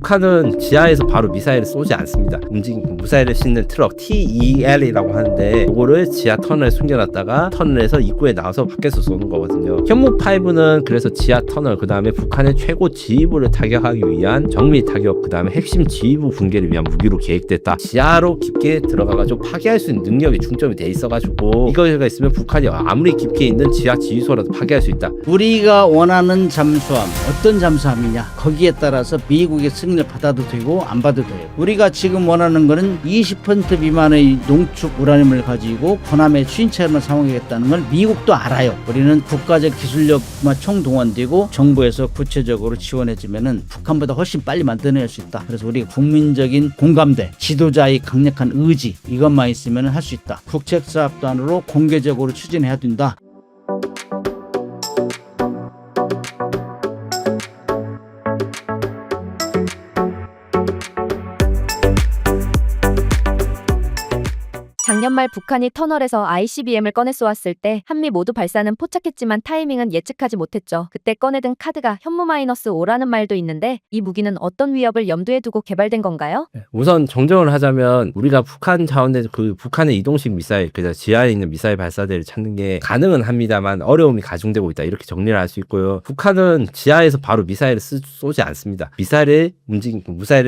북한은 지하에서 바로 미사일을 쏘지 않습니다. 움직이는 미사일을 싣는 트럭 TEL이라고 하는데 이거를 지하 터널에 숨겨놨다가 터널에서 입구에 나와서 밖에서 쏘는 거거든요. 현무5는 그래서 지하 터널 그 다음에 북한의 최고 지휘부를 타격하기 위한 정밀 타격 그 다음에 핵심 지휘부 붕괴를 위한 무기로 계획됐다. 지하로 깊게 들어가가지고 파괴할 수 있는 능력이 중점이 돼 있어가지고 이거가 있으면 북한이 아무리 깊게 있는 지하 지휘소라도 파괴할 수 있다. 우리가 원하는 잠수함 어떤 잠수함이냐 거기에 따라서 미국의 승인을 받아도 되고 안 받아도 돼요. 우리가 지금 원하는 거는 20% 미만의 농축 우라늄을 가지고 호남에 추진체험을 사용하겠다는 걸 미국도 알아요. 우리는 국가적 기술력만 총동원되고 정부에서 구체적으로 지원해주면은 북한보다 훨씬 빨리 만들어낼 수 있다. 그래서 우리가 국민적인 공감대, 지도자의 강력한 의지 이것만 있으면 할 수 있다. 국책사업단으로 공개적으로 추진해야 된다. 작년 말 북한이 터널에서 ICBM을 꺼내 쏘았을 때 한미 모두 발사는 포착했지만 타이밍은 예측하지 못했죠. 그때 꺼내든 카드가 현무-5라는 말도 있는데 이 무기는 어떤 위협을 염두에 두고 개발된 건가요? 우선 정정을 하자면 우리가 북한 차원의 그 북한의 이동식 미사일 그래서 지하에 있는 미사일 발사대를 찾는 게 가능은 합니다만 어려움이 가중되고 있다 이렇게 정리를 할 수 있고요. 북한은 지하에서 바로 미사일을 쏘지 않습니다. 미사일을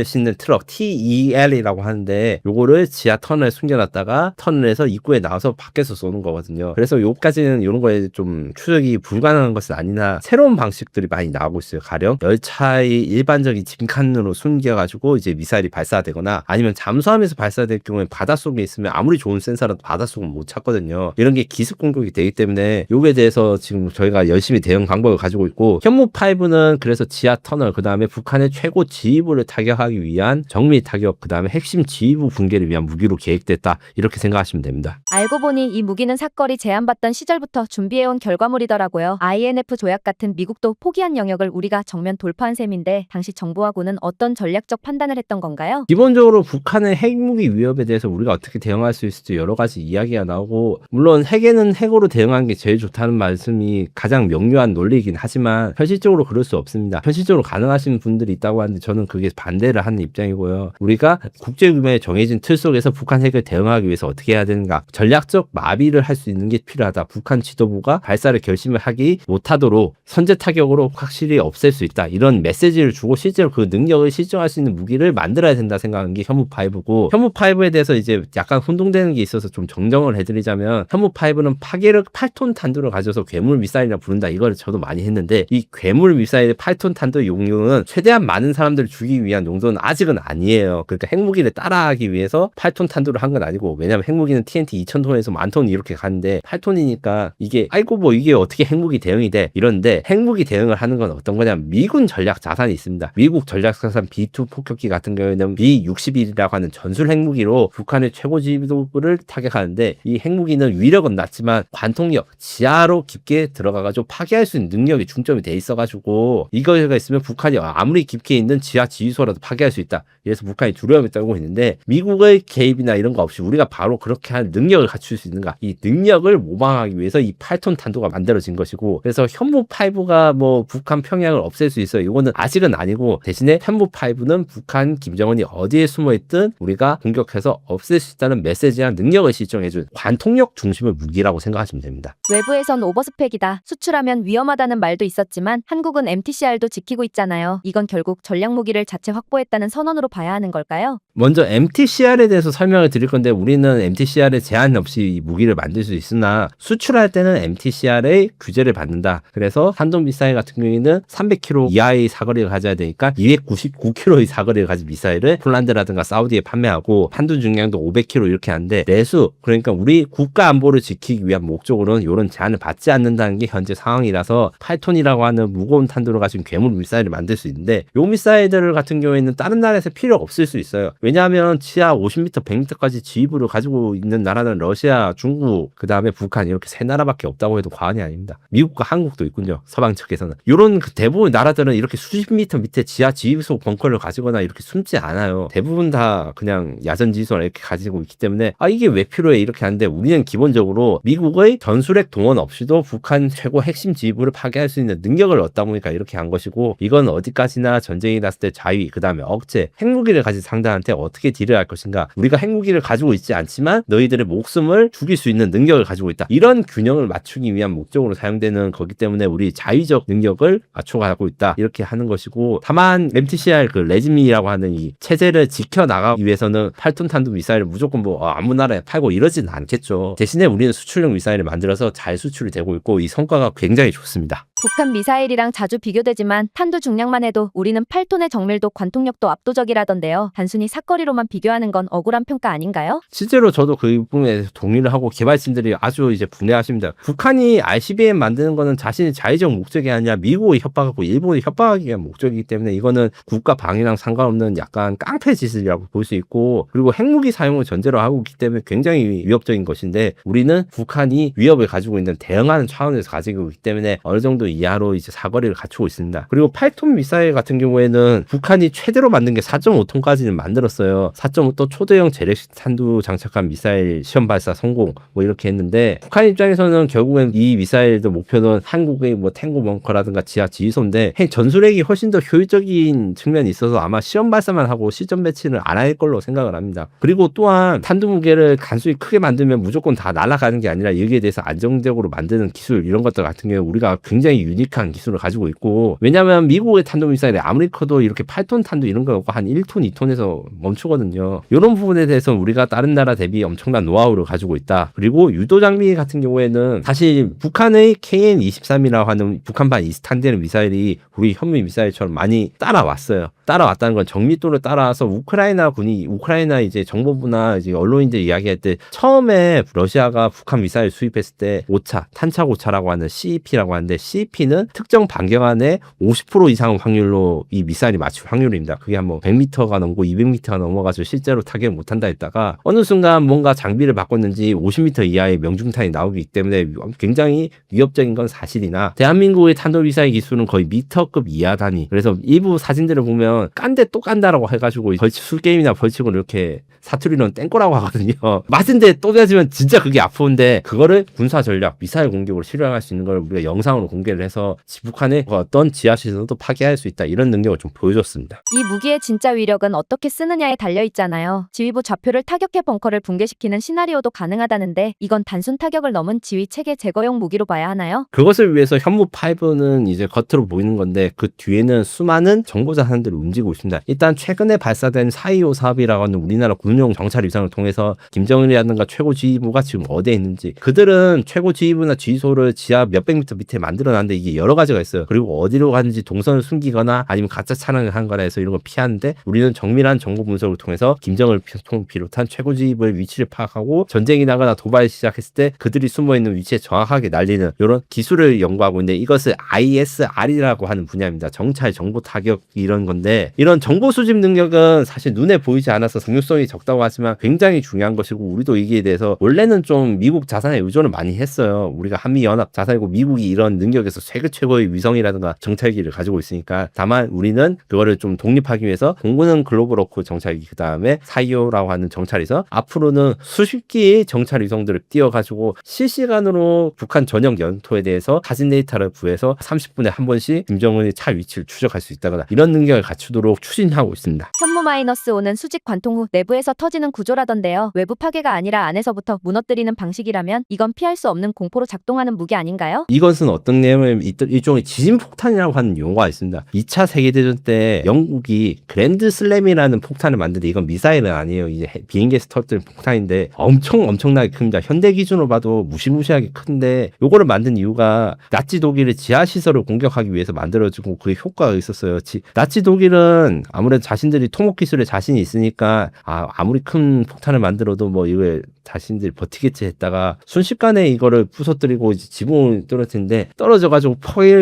싣는 트럭 TEL이라고 하는데 요거를 지하 터널에 숨겨놨다가 터널에서 입구에 나와서 밖에서 쏘는 거거든요. 그래서 요까지는 이런 거에 좀 추적이 불가능한 것은 아니나 새로운 방식들이 많이 나오고 있어요. 가령 열차의 일반적인 짐칸으로 숨겨가지고 이제 미사일이 발사되거나 아니면 잠수함에서 발사될 경우에 바닷속에 있으면 아무리 좋은 센서라도 바닷속은 못 찾거든요. 이런 게 기습 공격이 되기 때문에 요게 대해서 지금 저희가 열심히 대응 방법을 가지고 있고 현무5는 그래서 지하 터널 그 다음에 북한의 최고 지휘부를 타격하기 위한 정밀 타격 그 다음에 핵심 지휘부 붕괴를 위한 무기로 계획됐다. 이렇게 생각하시면 됩니다. 알고 보니 이 무기는 사거리 제한받던 시절부터 준비해온 결과물이더라고요. INF 조약 같은 미국도 포기한 영역을 우리가 정면 돌파한 셈인데 당시 정부하고는 어떤 전략적 판단을 했던 건가요? 기본적으로 북한의 핵무기 위협에 대해서 우리가 어떻게 대응할 수 있을지 여러 가지 이야기가 나오고 물론 핵에는 핵으로 대응하는 게 제일 좋다는 말씀이 가장 명료한 논리이긴 하지만 현실적으로 그럴 수 없습니다. 현실적으로 가능하신 분들이 있다고 하는데 저는 그게 반대를 하는 입장이고요. 우리가 국제규모에 정해진 틀 속에서 북한 핵을 대응하기 위해서 어떻게 해야 되는가 전략적 마비를 할 수 있는 게 필요하다. 북한 지도부가 발사를 결심을 하기 못하도록 선제 타격으로 확실히 없앨 수 있다. 이런 메시지를 주고 실제로 그 능력을 실증할 수 있는 무기를 만들어야 된다 생각하는 게 현무5고 현무5에 대해서 이제 약간 혼동되는 게 있어서 좀 정정을 해드리자면 현무5는 파괴력 8톤 탄두를 가져서 괴물 미사일이라 부른다. 이걸 저도 많이 했는데 이 괴물 미사일의 8톤 탄두 용량은 최대한 많은 사람들을 죽이기 위한 용도는 아직은 아니에요. 그러니까 핵무기를 따라하기 위해서 8톤 탄두를 한 건 아니고 왜냐면 핵무기는 TNT 2000톤에서 10,000톤 이렇게 가는데 8톤이니까 이게 아이고 뭐 이게 어떻게 핵무기 대응이 돼 이런데 핵무기 대응을 하는 건 어떤 거냐면 미군 전략 자산이 있습니다. 미국 전략 자산 B2 폭격기 같은 경우에는 B-61이라고 하는 전술 핵무기로 북한의 최고 지휘부를 타격하는데 이 핵무기는 위력은 낮지만 관통력 지하로 깊게 들어가가지고 파괴할 수 있는 능력이 중점이 돼 있어가지고 이거가 있으면 북한이 아무리 깊게 있는 지하 지휘소라도 파괴할 수 있다. 그래서 북한이 두려움에 떨고 있는데 미국의 개입이나 이런 거 없이 우리가 바로 그렇게 할 능력을 갖출 수 있는가 이 능력을 모방하기 위해서 이 8톤 탄두가 만들어진 것이고 그래서 현무5가 뭐 북한 평양을 없앨 수 있어요. 이거는 아직은 아니고 대신에 현무5는 북한 김정은이 어디에 숨어있든 우리가 공격해서 없앨 수 있다는 메시지와 능력을 실정해준 관통력 중심의 무기라고 생각하시면 됩니다. 외부에선 오버스펙이다. 수출하면 위험하다는 말도 있었지만 한국은 MTCR도 지키고 있잖아요. 이건 결국 전략 무기를 자체 확보했다는 선언으로 봐야 하는 걸까요? 먼저 MTCR에 대해서 설명을 드릴 건데 우리는 MTCR에 제한 없이 이 무기를 만들 수 있으나 수출할 때는 MTCR의 규제를 받는다. 그래서 한동미사일 같은 경우에는 300km 이하의 사거리를 가져야 되니까 299km의 사거리를 가진 미사일을 폴란드라든가 사우디에 판매하고 한두 중량도 500km 이렇게 하는데 내수 그러니까 우리 국가 안보를 지키기 위한 목적으로는 이런 제한을 받지 않는다는 게 현재 상황이라서 8톤이라고 하는 무거운 탄두를 가진 괴물 미사일을 만들 수 있는데 이 미사일들 같은 경우에는 다른 나라에서 필요 없을 수 있어요. 왜냐하면 지하 50m, 100m까지 지휘부를 가지고 가지고 있는 나라는 러시아, 중국, 그 다음에 북한 이렇게 세 나라밖에 없다고 해도 과언이 아닙니다. 미국과 한국도 있군요. 서방 측에서는. 이런 대부분 나라들은 이렇게 수십 미터 밑에 지하 지휘소 벙커를 가지거나 이렇게 숨지 않아요. 대부분 다 그냥 야전지휘소를 이렇게 가지고 있기 때문에 이게 왜 필요해 이렇게 하는데 우리는 기본적으로 미국의 전술핵 동원 없이도 북한 최고 핵심 지휘부를 파괴할 수 있는 능력을 얻다 보니까 이렇게 한 것이고 이건 어디까지나 전쟁이 났을 때 자위 그 다음에 억제 핵무기를 가진 상대한테 어떻게 딜을 할 것인가 우리가 핵무기를 가지고 있지 않지만 너희들의 목숨을 죽일 수 있는 능력을 가지고 있다. 이런 균형을 맞추기 위한 목적으로 사용되는 거기 때문에 우리 자위적 능력을 맞춰가고 있다. 이렇게 하는 것이고 다만 MTCR 그 레지미라고 하는 이 체제를 지켜나가기 위해서는 8톤 탄도 미사일을 무조건 뭐 아무 나라에 팔고 이러지는 않겠죠. 대신에 우리는 수출용 미사일을 만들어서 잘 수출이 되고 있고 이 성과가 굉장히 좋습니다. 북한 미사일이랑 자주 비교되지만 탄두 중량만 해도 우리는 8톤의 정밀도 관통력도 압도적이라던데요. 단순히 사거리로만 비교하는 건 억울한 평가 아닌가요? 실제로 저도 그 부분에 동의를 하고 개발진들이 아주 이제 분해하십니다. 북한이 ICBM 만드는 거는 자신의 자의적 목적이 아니라 미국의 협박하고 일본의 협박하기 위한 목적이기 때문에 이거는 국가 방위랑 상관없는 약간 깡패 짓이라고 볼 수 있고 그리고 핵무기 사용을 전제로 하고 있기 때문에 굉장히 위협적인 것인데 우리는 북한이 위협을 가지고 있는 대응하는 차원에서 가지고 있기 때문에 어느 정도 이하로 이제 사거리를 갖추고 있습니다. 그리고 8톤 미사일 같은 경우에는 북한이 최대로 만든 게 4.5톤까지는 만들었어요. 4.5톤 초대형 재래식 탄두 장착한 미사일 시험 발사 성공 뭐 이렇게 했는데 북한 입장에서는 결국엔 이 미사일도 목표는 한국의 뭐 탱고 벙커라든가 지하 지휘소인데 전술핵이 훨씬 더 효율적인 측면이 있어서 아마 시험 발사만 하고 시점 배치를 안 할 걸로 생각을 합니다. 그리고 또한 탄두 무게를 간수히 크게 만들면 무조건 다 날아가는 게 아니라 여기에 대해서 안정적으로 만드는 기술 이런 것들 같은 경우 우리가 굉장히 유니크한 기술을 가지고 있고 왜냐하면 미국의 탄도미사일이 아무리 커도 이렇게 8톤 탄도 이런 거 없고 한 1톤, 2톤에서 멈추거든요. 이런 부분에 대해서 우리가 다른 나라 대비 엄청난 노하우를 가지고 있다. 그리고 유도 장비 같은 경우에는 사실 북한의 KN-23이라고 하는 북한판 이스탄데르 미사일이 우리 현미 미사일처럼 많이 따라왔어요. 따라왔다는 건 정밀도를 따라와서 우크라이나 이제 정보부나 이제 언론인들 이야기할 때 처음에 러시아가 북한 미사일 수입했을 때 오차, 탄착 오차라고 하는 CEP라고 하는데 CEP는 특정 반경 안에 50% 이상 확률로 이 미사일이 맞출 확률입니다. 그게 한 뭐 100m가 넘고 200m가 넘어가서 실제로 타격 못한다 했다가 어느 순간 뭔가 장비를 바꿨는지 50m 이하의 명중탄이 나오기 때문에 굉장히 위협적인 건 사실이나 대한민국의 탄도미사일 기술은 거의 미터급 이하 단위. 그래서 일부 사진들을 보면 깐데 또 깐다라고 해가지고 술게임이나 벌칙을 이렇게 사투리로는 땡꼬라고 하거든요. 맞은데 또 맞으면 진짜 그게 아픈데 그거를 군사 전략, 미사일 공격으로 실현할 수 있는 걸 우리가 영상으로 공개를 해서 북한의 어떤 지하시설도 파괴할 수 있다 이런 능력을 좀 보여줬습니다. 이 무기의 진짜 위력은 어떻게 쓰느냐에 달려있잖아요. 지휘부 좌표를 타격해 벙커를 붕괴시키는 시나리오도 가능하다는데 이건 단순 타격을 넘은 지휘 체계 제거용 무기로 봐야 하나요? 그것을 위해서 현무5는 이제 겉으로 보이는 건데 그 뒤에는 수많은 정보 자산들을 움직이고 있습니다. 일단 최근에 발사된 4.25 사업이라고 하는 우리나라 군용 정찰 위성을 통해서 김정은이라든가 최고 지휘부가 지금 어디에 있는지 그들은 최고 지휘부나 지휘소를 지하 몇백 미터 밑에 만들어놨는데 이게 여러 가지가 있어요. 그리고 어디로 가는지 동선을 숨기거나 아니면 가짜 촬영을 한 거나 해서 이런 걸 피하는데 우리는 정밀한 정보 분석을 통해서 김정을 비롯한 최고 지휘부의 위치를 파악하고 전쟁이 나거나 도발이 시작했을 때 그들이 숨어있는 위치에 정확하게 날리는 이런 기술을 연구하고 있는데 이것을 ISR이라고 하는 분야입니다. 정찰, 정보 타격 이런 건데 이런 정보 수집 능력은 사실 눈에 보이지 않아서 중요성이 적다고 하지만 굉장히 중요한 것이고 우리도 이기에 대해서 원래는 좀 미국 자산에 의존을 많이 했어요. 우리가 한미연합 자산이고 미국이 이런 능력에서 세계 최고의 위성이라든가 정찰기를 가지고 있으니까 다만 우리는 그거를 좀 독립하기 위해서 공군은 글로벌 워크 정찰기 그 다음에 4.25라고 하는 정찰위성 앞으로는 수십 기의 정찰 위성들을 띄워가지고 실시간으로 북한 전역 영토에 대해서 사진 데이터를 구해서 30분에 한 번씩 김정은의 차 위치를 추적할 수 있다거나 이런 능력을 갖추도록 추진하고 있습니다. 현무-5는 수직 관통 후 내부에서 터지는 구조라던데요. 외부 파괴가 아니라 안에서부터 무너뜨리는 방식이라면 이건 피할 수 없는 공포로 작동하는 무기 아닌가요? 이것은 어떤 내용이냐면 일종의 지진폭탄이라고 하는 용어가 있습니다. 2차 세계대전 때 영국이 그랜드 슬램이라는 폭탄을 만드는데 이건 미사일은 아니에요. 이제 비행기에서 터뜨린 폭탄인데 엄청나게 큽니다. 현대 기준으로 봐도 무시무시하게 큰데 요거를 만든 이유가 나치 독일의 지하시설을 공격하기 위해서 만들어지고 그 효과가 있었어요. 나치 독일은 아무래도 자신들이 토목 기술에 자신이 있으니까 아무리 큰 폭탄을 만들어도 뭐 이걸 자신들이 버티겠지 했다가 순식간에 이거를 부서뜨리고 이제 지붕을 떨어뜨리는데 떨어져 무너져가지고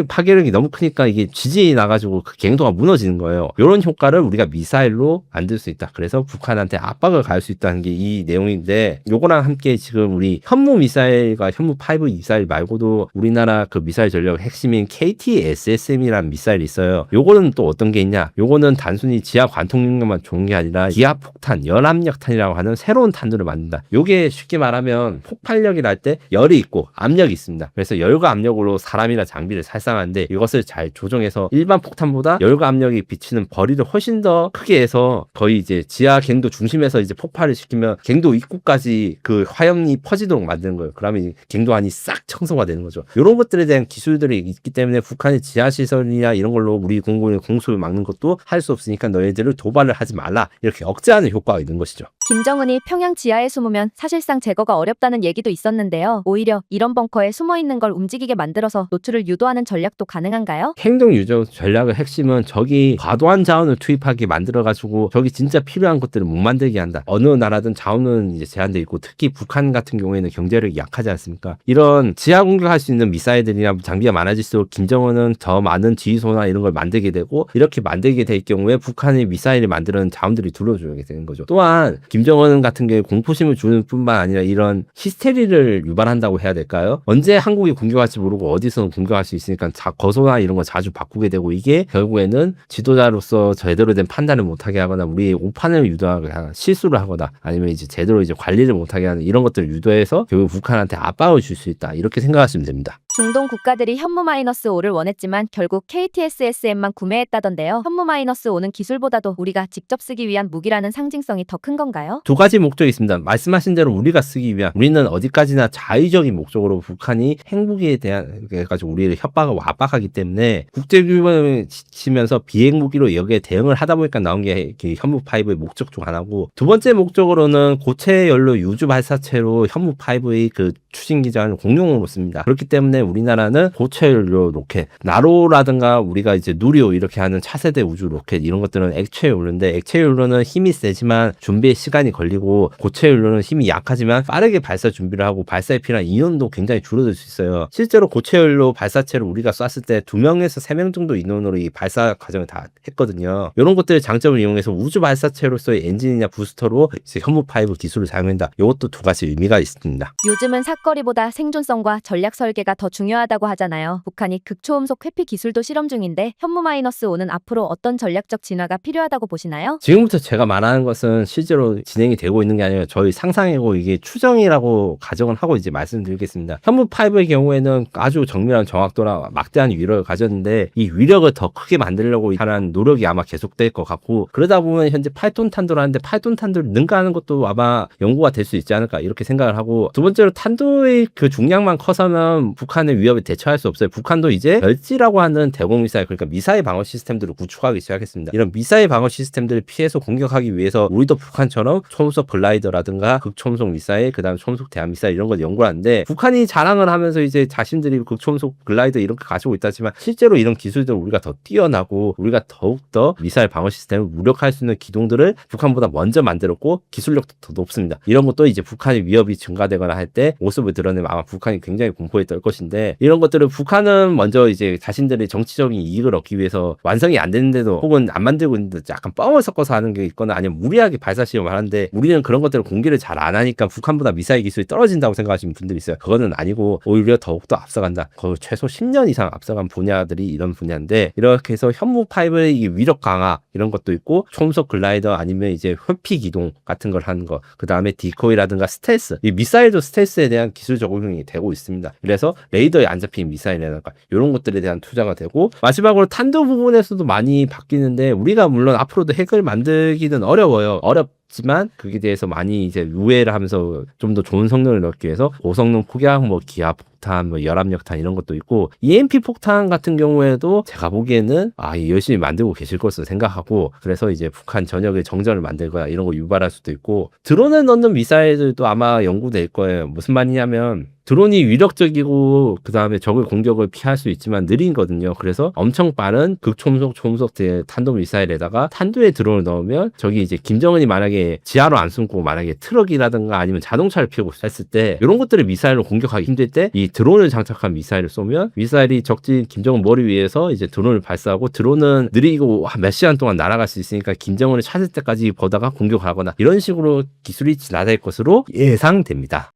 파괴력이 너무 크니까 이게 지진이 나가지고 그 갱도가 무너지는 거예요. 이런 효과를 우리가 미사일로 만들 수 있다. 그래서 북한한테 압박을 가할 수 있다는 게 이 내용인데, 요거랑 함께 지금 우리 현무 미사일과 현무 5 미사일 말고도 우리나라 그 미사일 전략 핵심인 KT-SSM이라는 미사일이 있어요. 요거는 또 어떤 게 있냐? 요거는 단순히 지하 관통 능력만 좋은 게 아니라 기하 폭탄, 열압력탄이라고 하는 새로운 탄두를 만든다. 요게 쉽게 말하면 폭발력이 날 때 열이 있고 압력이 있습니다. 그래서 열과 압력으로 사람이나 장비를 살상하는데, 이것을 잘 조정해서 일반 폭탄보다 열과 압력이 비치는 거리를 훨씬 더 크게 해서 거의 이제 지하 갱도 중심에서 이제 폭발을 시키면 갱도 입구까지 그 화염이 퍼지도록 만드는 거예요. 그러면 갱도 안이 싹 청소가 되는 거죠. 이런 것들에 대한 기술들이 있기 때문에 북한의 지하 시설이나 이런 걸로 우리 공군의 공습을 막는 것도 할 수 없으니까 너희들을 도발을 하지 말라, 이렇게 억제하는 효과가 있는 것이죠. 김정은이 평양 지하에 숨으면 사실상 제거가 어렵다는 얘기도 있었는데요. 오히려 이런 벙커에 숨어있는 걸 움직이게 만들어서 노출을 유도하는 전략도 가능한가요? 행동 유저 전략의 핵심은 적이 과도한 자원을 투입하게 만들어가지고 적이 진짜 필요한 것들을 못 만들게 한다. 어느 나라든 자원은 이제 제한돼 있고, 특히 북한 같은 경우에는 경제력이 약하지 않습니까? 이런 지하 공격할 수 있는 미사일들이나 장비가 많아질수록 김정은은 더 많은 지휘소나 이런 걸 만들게 되고, 이렇게 만들게 될 경우에 북한의 미사일을 만드는 자원들이 들어오게 되는 거죠. 또한 김정은 같은 경우에 공포심을 주는 뿐만 아니라 이런 히스테리를 유발한다고 해야 될까요? 언제 한국이 공격할지 모르고 어디서는 공격할 수 있으니까 거소나 이런 거 자주 바꾸게 되고, 이게 결국에는 지도자로서 제대로 된 판단을 못하게 하거나 우리의 오판을 유도하거나 실수를 하거나 아니면 이제 제대로 이제 관리를 못하게 하는 이런 것들을 유도해서 결국 북한한테 압박을 줄 수 있다, 이렇게 생각하시면 됩니다. 중동 국가들이 현무-5를 원했지만 결국 KT-SSM만 구매했다던데요. 현무-5는 기술보다도 우리가 직접 쓰기 위한 무기라는 상징성이 더 큰 건가요? 두 가지 목적이 있습니다. 말씀하신 대로 우리가 쓰기 위한, 우리는 어디까지나 자의적인 목적으로 북한이 핵무기에 대한 가지고 우리를 협박하고 압박하기 때문에 국제규범을 지치면서 비핵무기로 여기에 대응을 하다 보니까 나온 게 현무 5의 목적 중 하나고, 두 번째 목적으로는 고체 연료 유주 발사체로 현무 5의 그 추진 기장을 공용으로 씁니다. 그렇기 때문에 우리나라는 고체 연료 로켓, 나로라든가 우리가 이제 누리호 이렇게 하는 차세대 우주 로켓, 이런 것들은 액체 연료인데, 액체 연료는 힘이 세지만 준비에 시간이 걸리고, 고체 연료는 힘이 약하지만 빠르게 발사 준비를 하고 발사에 필요한 인원도 굉장히 줄어들 수 있어요. 실제로 고체 연료 발사체를 우리가 쐈을 때 2명에서 3명 정도 인원으로 이 발사 과정을 다 했거든요. 이런 것들의 장점을 이용해서 우주 발사체로서의 엔진이나 부스터로 이제 현무 5 기술을 사용한다. 이것도 두 가지 의미가 있습니다. 요즘은 사거리보다 생존성과 전략 설계가 더 중요하다고 하잖아요. 북한이 극초음속 회피 기술도 실험 중인데 현무-5는 앞으로 어떤 전략적 진화가 필요하다고 보시나요? 지금부터 제가 말하는 것은 실제로 진행이 되고 있는 게 아니라 저희 상상이고 이게 추정이라고 가정을 하고 이제 말씀드리겠습니다. 현무 5의 경우에는 아주 정밀한 정확도나 막대한 위력을 가졌는데, 이 위력을 더 크게 만들려고 하는 노력이 아마 계속될 것 같고, 그러다 보면 현재 8톤 탄도를 하는데 8톤 탄도를 능가하는 것도 아마 연구가 될 수 있지 않을까, 이렇게 생각을 하고, 두 번째로 탄도의 그 중량만 커서는 북한의 위협에 대처할 수 없어요. 북한도 이제 열지라고 하는 대공미사일, 그러니까 미사일 방어 시스템들을 구축하기 시작했습니다. 이런 미사일 방어 시스템들을 피해서 공격하기 위해서 우리도 북한처럼 초음속 글라이더라든가 극초음속 미사일, 그 다음에 초음속 대함미사일 이런 걸 연구하는데, 북한이 자랑을 하면서 이제 자신들이 극초음속 글라이더 이렇게 가지고 있다지만 실제로 이런 기술들을 우리가 더 뛰어나고 우리가 더욱더 미사일 방어 시스템을 무력화할 수 있는 기동들을 북한보다 먼저 만들었고 기술력도 더 높습니다. 이런 것도 이제 북한의 위협이 증가되거나 할 때 모습을 드러내면 아마 북한이 굉장히 공포에 떨 것인데, 이런 것들을 북한은 먼저 이제 자신들의 정치적인 이익을 얻기 위해서 완성이 안 되는데도 혹은 안 만들고 있는데 약간 뻥을 섞어서 하는 게 있거나 아니면 무리하게 발사 시험을 하는데, 우리는 그런 것들을 공개를 잘 안 하니까 북한보다 미사일 기술이 떨어진다고 생각하시는 분들이 있어요. 그거는 아니고 오히려 더욱더 앞서간다. 거의 최소 10년 이상 앞서간 분야들이 이런 분야인데, 이렇게 해서 현무 5의 이 위력 강화 이런 것도 있고, 초음속 글라이더 아니면 이제 회피 기동 같은 걸 하는 거, 그 다음에 디코이라든가 스텔스, 이 미사일도 스텔스에 대한 기술 적용이 되고 있습니다. 그래서 레이더에 안 잡힌 미사일이라든가 이런 것들에 대한 투자가 되고, 마지막으로 탄도 부분에서도 많이 바뀌는데, 우리가 물론 앞으로도 핵을 만들기는 어려워요. 지만 그게 대해서 많이 이제 우회를 하면서 좀 더 좋은 성능을 넣기 위해서 고성능 폭약, 뭐 기하 폭탄, 뭐 열압력탄 이런 것도 있고, EMP 폭탄 같은 경우에도 제가 보기에는 열심히 만들고 계실 것으로 생각하고, 그래서 이제 북한 전역에 정전을 만들거나 이런 거 유발할 수도 있고, 드론을 넣는 미사일들도 아마 연구될 거예요. 무슨 말이냐면 드론이 위력적이고 그 다음에 적의 공격을 피할 수 있지만 느리거든요. 그래서 엄청 빠른 극초음속 초음속 탄도 미사일에다가 탄도에 드론을 넣으면, 저기 이제 김정은이 만약에 만약에 지하로 안 숨고 만약에 트럭이라든가 아니면 자동차를 피우고 했을 때 이런 것들을 미사일로 공격하기 힘들 때 이 드론을 장착한 미사일을 쏘면 미사일이 적진 김정은 머리 위에서 이제 드론을 발사하고 드론은 느리고 몇 시간 동안 날아갈 수 있으니까 김정은을 찾을 때까지 보다가 공격하거나 이런 식으로 기술이 진화될 것으로 예상됩니다.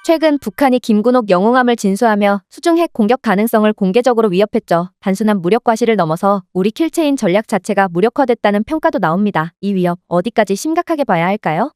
최근 북한이 김군옥 영웅함을 진수하며 수중 핵 공격 가능성을 공개적으로 위협했죠. 단순한 무력 과시를 넘어서 우리 킬체인 전략 자체가 무력화됐다는 평가도 나옵니다. 이 위협 어디까지 심각하게 봐야 할까요?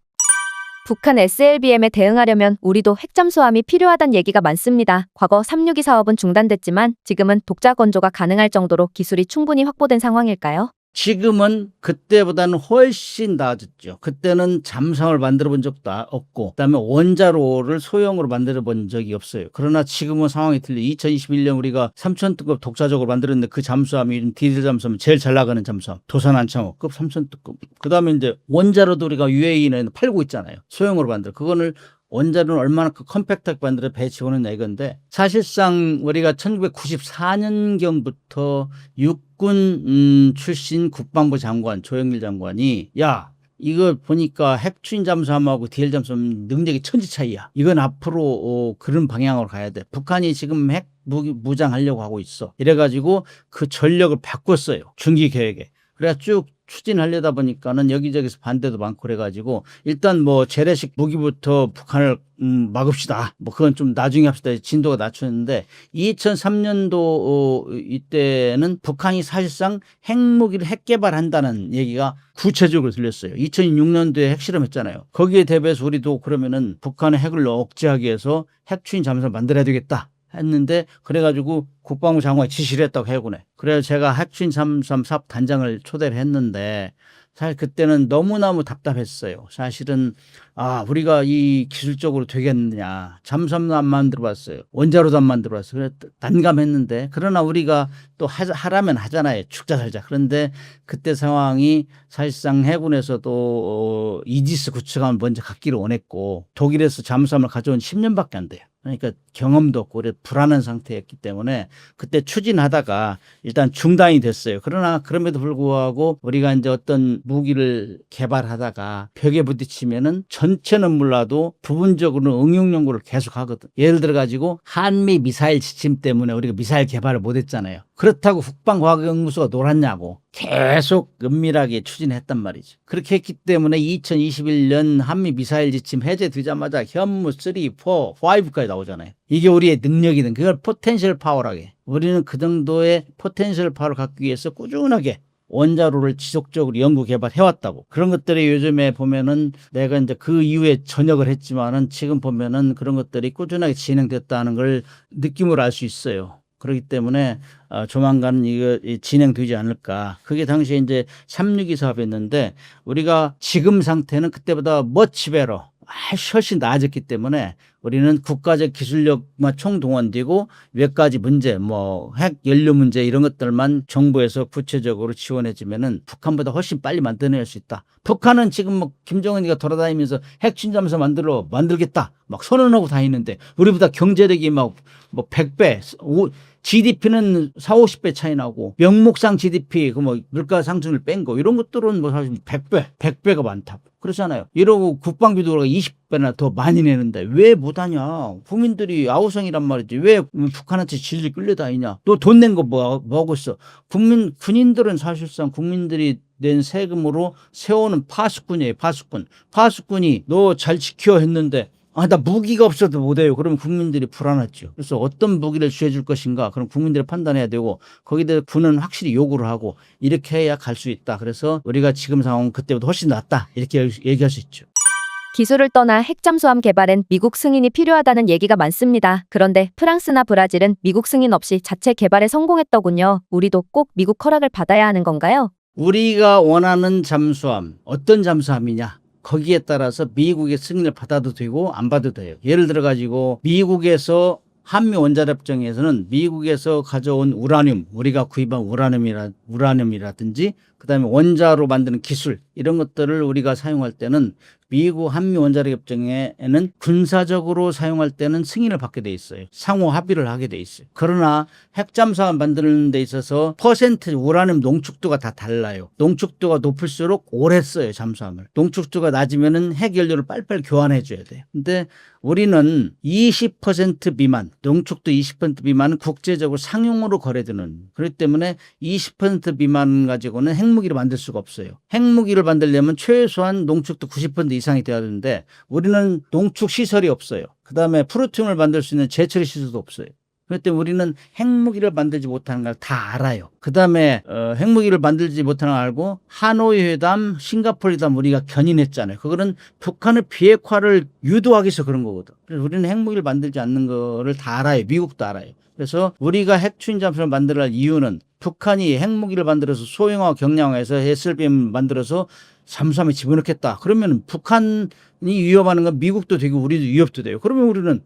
북한 SLBM에 대응하려면 우리도 핵잠수함이 필요하다는 얘기가 많습니다. 과거 362 사업은 중단됐지만 지금은 독자 건조가 가능할 정도로 기술이 충분히 확보된 상황일까요? 지금은 그때보다는 훨씬 나아졌죠. 그때는 잠수함을 만들어 본 적도 없고 그다음에 원자로를 소형으로 만들어 본 적이 없어요. 그러나 지금은 상황이 틀려. 2021년 우리가 3000톤급 독자적으로 만들었는데 그 잠수함이 디젤 잠수함이 제일 잘 나가는 잠수함. 도산 안창호급 3000톤급. 그다음에 이제 원자로도 우리가 UAE는 팔고 있잖아요. 소형으로 만들어. 그거는 원자로는 얼마나 컴팩트하게 만들어 배치하느냐 이건데 사실상 우리가 1994년경부터 육군 출신 국방부 장관 조영길 장관이 야 이거 보니까 핵추진 잠수함하고 디젤 잠수함 능력이 천지 차이야. 이건 앞으로 그런 방향으로 가야 돼. 북한이 지금 핵 무장하려고 하고 있어. 이래가지고 그 전력을 바꿨어요. 중기 계획에. 그래서 쭉 추진하려다 보니까는 여기저기서 반대도 많고 그래가지고 일단 뭐 재래식 무기부터 북한을 막읍시다. 뭐 그건 좀 나중에 합시다. 진도가 낮췄는데 2003년도 이때는 북한이 사실상 핵무기를 핵 개발한다는 얘기가 구체적으로 들렸어요. 2006년도에 핵실험했잖아요. 거기에 대비해서 우리도 그러면은 북한의 핵을 억제하기 위해서 핵추진 잠수함을 만들어야 되겠다. 했는데 그래가지고 국방부 장관이 지시를 했다고 해군에. 그래서 제가 핵추진 잠수함 사업 단장을 초대를 했는데 사실 그때는 너무너무 답답했어요. 사실은 우리가 이 기술적으로 되겠느냐. 잠수함도 안 만들어봤어요. 원자로도 안 만들어봤어요. 그래서 난감했는데 그러나 우리가 또 하라면 하잖아요. 죽자 살자. 그런데 그때 상황이 사실상 해군에서도 이지스 구축함을 먼저 갖기를 원했고 독일에서 잠수함을 가져온 10년밖에 안 돼요. 그러니까 경험도 없고 그래 불안한 상태였기 때문에 그때 추진하다가 일단 중단이 됐어요. 그러나 그럼에도 불구하고 우리가 이제 어떤 무기를 개발하다가 벽에 부딪히면은 전체는 몰라도 부분적으로 응용 연구를 계속 하거든. 예를 들어 가지고 한미 미사일 지침 때문에 우리가 미사일 개발을 못 했잖아요. 그렇다고 국방과학연구소가 놀았냐고 계속 은밀하게 추진했단 말이죠. 그렇게 했기 때문에 2021년 한미 미사일 지침 해제되자마자 현무 3, 4, 5까지 나오잖아요. 이게 우리의 능력이든 그걸 포텐셜 파워라고 해. 우리는 그 정도의 포텐셜 파워를 갖기 위해서 꾸준하게 원자로를 지속적으로 연구 개발해왔다고. 그런 것들이 요즘에 보면은 내가 이제 그 이후에 전역을 했지만은 지금 보면은 그런 것들이 꾸준하게 진행됐다는 걸 느낌으로 알 수 있어요. 그렇기 때문에 조만간 이거 진행되지 않을까. 그게 당시에 이제 362 사업이었는데 우리가 지금 상태는 그때보다 much better. 훨씬 나아졌기 때문에 우리는 국가적 기술력만 총동원되고 몇 가지 문제, 뭐 핵 연료 문제 이런 것들만 정부에서 구체적으로 지원해주면은 북한보다 훨씬 빨리 만들어낼 수 있다. 북한은 지금 뭐 김정은이가 돌아다니면서 핵추진 잠수함 만들겠다 막 선언하고 다니는데 우리보다 경제력이 막 뭐 100배, GDP는 4, 50배 차이 나고 명목상 GDP 그 뭐 물가 상승을 뺀 거 이런 것들은 뭐 사실 100배가 많다고. 그렇잖아요. 이러고 국방비도 20배나 더 많이 내는데 왜 못하냐. 국민들이 아우성이란 말이지. 왜 북한한테 질질 끌려다니냐. 너 돈 낸 거 뭐 하고 있어. 군인들은 사실상 국민들이 낸 세금으로 세우는 파수꾼이에요. 파수꾼이 너 잘 지켜 했는데 나 무기가 없어도 못해요. 그러면 국민들이 불안하죠. 그래서 어떤 무기를 취해줄 것인가. 그럼 국민들이 판단해야 되고 거기에 대해서 군은 확실히 요구를 하고 이렇게 해야 갈 수 있다. 그래서 우리가 지금 상황은 그때보다 훨씬 낫다. 이렇게 얘기할 수 있죠. 기술을 떠나 핵잠수함 개발엔 미국 승인이 필요하다는 얘기가 많습니다. 그런데 프랑스나 브라질은 미국 승인 없이 자체 개발에 성공했더군요. 우리도 꼭 미국 허락을 받아야 하는 건가요? 우리가 원하는 잠수함, 어떤 잠수함이냐. 거기에 따라서 미국의 승인을 받아도 되고 안 받아도 돼요. 예를 들어 가지고 미국에서 한미 원자협정에서는 미국에서 가져온 우라늄, 우리가 구입한 우라늄이라든지 그다음에 원자로 만드는 기술 이런 것들을 우리가 사용할 때는 미국 한미 원자력 협정에는 군사적으로 사용할 때는 승인을 받게 돼 있어요. 상호 합의를 하게 돼 있어요. 그러나 핵잠수함 만드는 데 있어서 퍼센트 우라늄 농축도가 다 달라요. 농축도가 높을수록 오래 써요, 잠수함을. 농축도가 낮으면은 핵 연료를 빨리빨리 교환해 줘야 돼요. 근데 우리는 20% 미만, 농축도 20% 미만은 국제적으로 상용으로 거래되는, 그렇기 때문에 20% 미만 가지고는 핵무기를 만들 수가 없어요. 핵무기를 만들려면 최소한 농축도 90% 이상이 돼야 되는데 우리는 농축 시설이 없어요. 그 다음에 프루토늄을 만들 수 있는 제철 시설도 없어요. 그렇기 때문에 우리는 핵무기를 만들지 못하는 걸 다 알아요. 그 다음에 핵무기를 만들지 못하는 걸 알고 하노이 회담, 싱가포르 회담 우리가 견인했잖아요. 그거는 북한의 비핵화를 유도하기 위해서 그런 거거든. 그래서 우리는 핵무기를 만들지 않는 거를 다 알아요. 미국도 알아요. 그래서 우리가 핵추진 잠수함을 만들어야 할 이유는 북한이 핵무기를 만들어서 소형화 경량화해서 SLBM 만들어서 잠수함에 집어넣겠다. 그러면 북한이 위협하는 건 미국도 되고 우리도 위협도 돼요. 그러면 우리는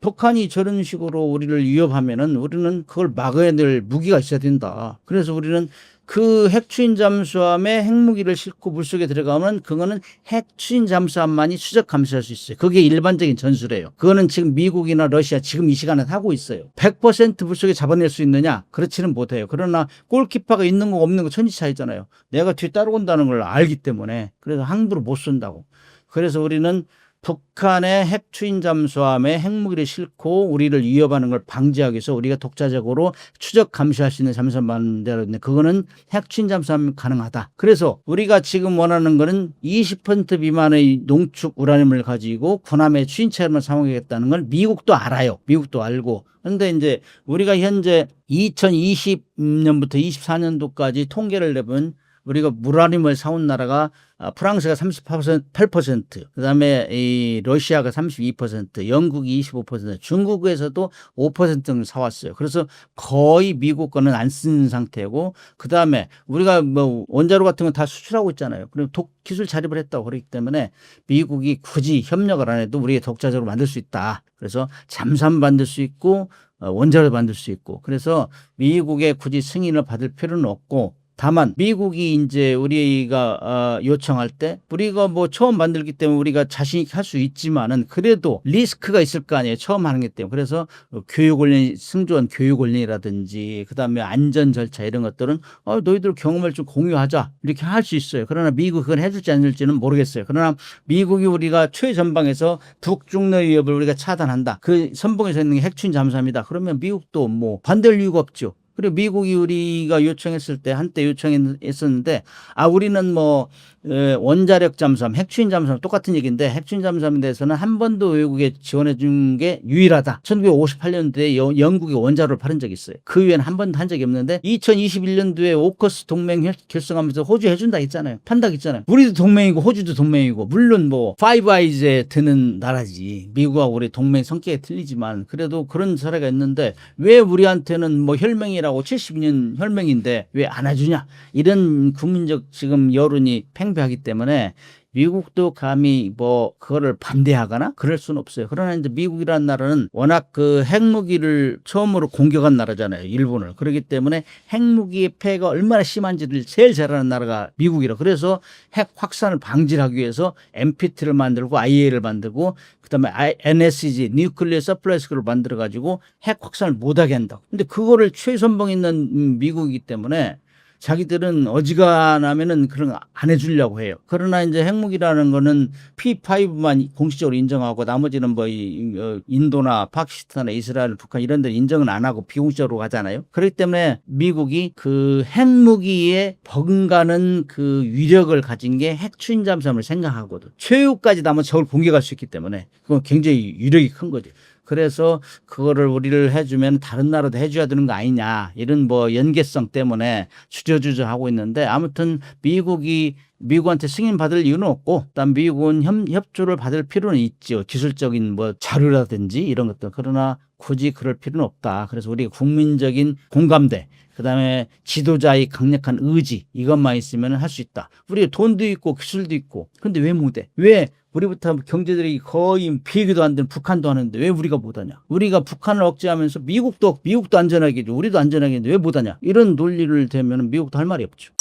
북한이 저런 식으로 우리를 위협하면은 우리는 그걸 막아야 될 무기가 있어야 된다. 그래서 우리는 그 핵추진 잠수함에 핵무기를 싣고 물속에 들어가면 그거는 핵추진 잠수함만이 추적 감시할 수 있어요. 그게 일반적인 전술이에요. 그거는 지금 미국이나 러시아 지금 이 시간에 하고 있어요. 100% 물속에 잡아낼 수 있느냐? 그렇지는 못해요. 그러나 골키퍼가 있는 거 없는 거 천지 차이잖아요. 내가 뒤에 따라온다는 걸 알기 때문에. 그래서 함부로 못 쏜다고. 그래서 우리는 북한의 핵추진 잠수함에 핵무기를 싣고 우리를 위협하는 걸 방지하기 위해서 우리가 독자적으로 추적 감시할 수 있는 잠수함 만들었는데 그거는 핵추진 잠수함이 가능하다. 그래서 우리가 지금 원하는 거는 20% 미만의 농축 우라늄을 가지고 군함의 추진체험을 사용하겠다는 걸 미국도 알아요. 미국도 알고. 그런데 이제 우리가 현재 2020년부터 24년도까지 통계를 내본 우리가 우라늄을 사온 나라가 프랑스가 38%, 그다음에 이 러시아가 32%, 영국이 25%, 중국에서도 5%를 사왔어요. 그래서 거의 미국 거는 안 쓰는 상태고, 그다음에 우리가 뭐 원자로 같은 건 다 수출하고 있잖아요. 그리고 기술 자립을 했다고 그렇기 때문에 미국이 굳이 협력을 안 해도 우리가 독자적으로 만들 수 있다. 그래서 잠수함 만들 수 있고 원자로 만들 수 있고, 그래서 미국의 굳이 승인을 받을 필요는 없고. 다만 미국이 이제 우리가 요청할 때 우리가 뭐 처음 만들기 때문에 우리가 자신 있게 할 수 있지만은 그래도 리스크가 있을 거 아니에요. 처음 하는 게 때문에. 그래서 교육 훈련, 승조원 교육 훈련이라든지 그다음에 안전 절차 이런 것들은 너희들 경험을 좀 공유하자 이렇게 할 수 있어요. 그러나 미국이 그건 해줄지 안 해줄지는 모르겠어요. 그러나 미국이 우리가 최전방에서 북중러 위협을 우리가 차단한다. 그 선봉에서 있는 게 핵추진 잠수함이다. 그러면 미국도 뭐 반대할 이유가 없죠. 그리고 미국이 우리가 요청했을 때 한때 요청했었는데 우리는 뭐 원자력 잠수함, 핵추진 잠수함 똑같은 얘기인데 핵추진 잠수함에 대해서는 한 번도 외국에 지원해 준 게 유일하다. 1958년도에 영국이 원자로를 팔은 적이 있어요. 그 이후에는 한 번도 한 적이 없는데 2021년도에 오커스 동맹 결성하면서 호주 해준다 했잖아요. 판다 했잖아요. 우리도 동맹이고 호주도 동맹이고 물론 뭐 파이브 아이즈에 드는 나라지. 미국하고 우리 동맹 성격이 틀리지만 그래도 그런 사례가 있는데 왜 우리한테는 뭐 혈맹이라고 72년 혈맹인데 왜 안 해주냐. 이런 국민적 지금 여론이 팽배하기 때문에 미국도 감히 뭐 그거를 반대하거나 그럴 수는 없어요. 그러나 이제 미국이라는 나라는 워낙 그 핵무기를 처음으로 공격한 나라잖아요. 일본을. 그렇기 때문에 핵무기의 폐해가 얼마나 심한지를 제일 잘 아는 나라가 미국이라. 그래서 핵 확산을 방지하기 위해서 NPT를 만들고 IAEA를 만들고 그다음에 NSC 뉴클리어 서플라이스를 만들어 가지고 핵 확산을 못하게 한다. 근데 그거를 최선봉에 있는 미국이기 때문에 자기들은 어지간하면은 그런 거 안 해주려고 해요. 그러나 이제 핵무기라는 거는 P5만 공식적으로 인정하고 나머지는 뭐 인도나 파키스탄, 이스라엘, 북한 이런 데 인정은 안 하고 비공식적으로 가잖아요. 그렇기 때문에 미국이 그 핵무기에 버금가는 그 위력을 가진 게 핵추진 잠수함을 생각하거든. 최후까지 남은 적을 공격할 수 있기 때문에 그건 굉장히 위력이 큰 거죠. 그래서 그거를 우리를 해주면 다른 나라도 해줘야 되는 거 아니냐 이런 뭐 연계성 때문에 주저주저 하고 있는데 아무튼 미국한테 승인 받을 이유는 없고 일단 미국은 협조를 받을 필요는 있죠. 기술적인 뭐 자료라든지 이런 것들. 그러나 굳이 그럴 필요는 없다. 그래서 우리가 국민적인 공감대 그다음에 지도자의 강력한 의지 이것만 있으면 할 수 있다. 우리가 돈도 있고 기술도 있고 그런데 왜 못해? 왜 우리부터 경제들이 거의 비교도 안 되는 북한도 하는데 왜 우리가 못하냐? 우리가 북한을 억제하면서 미국도 안전하게 해줘. 우리도 안전하게 해줘. 왜 못하냐? 이런 논리를 대면 미국도 할 말이 없죠.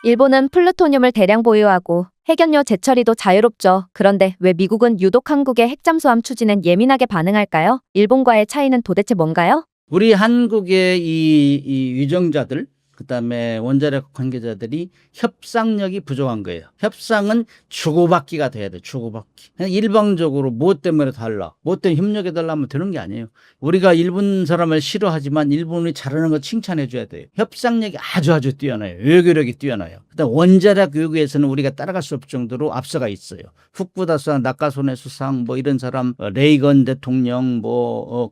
일본은 플루토늄을 대량 보유하고 핵연료 재처리도 자유롭죠. 그런데 왜 미국은 유독 한국의 핵잠수함 추진엔 예민하게 반응할까요? 일본과의 차이는 도대체 뭔가요? 우리 한국의 이 위정자들, 그다음에 원자력 관계자들이 협상력이 부족한 거예요. 협상은 주고받기가 돼야 돼. 주고받기. 그냥 일방적으로 뭐 때문에 달라, 뭐 때문에 협력해 달라면 되는 게 아니에요. 우리가 일본 사람을 싫어하지만 일본이 잘하는 거 칭찬해 줘야 돼요. 협상력이 아주 뛰어나요. 외교력이 뛰어나요. 그다음 원자력 외교에서는 우리가 따라갈 수 없을 정도로 앞서가 있어요. 후쿠다 수상, 나카소네 수상, 뭐 이런 사람, 레이건 대통령,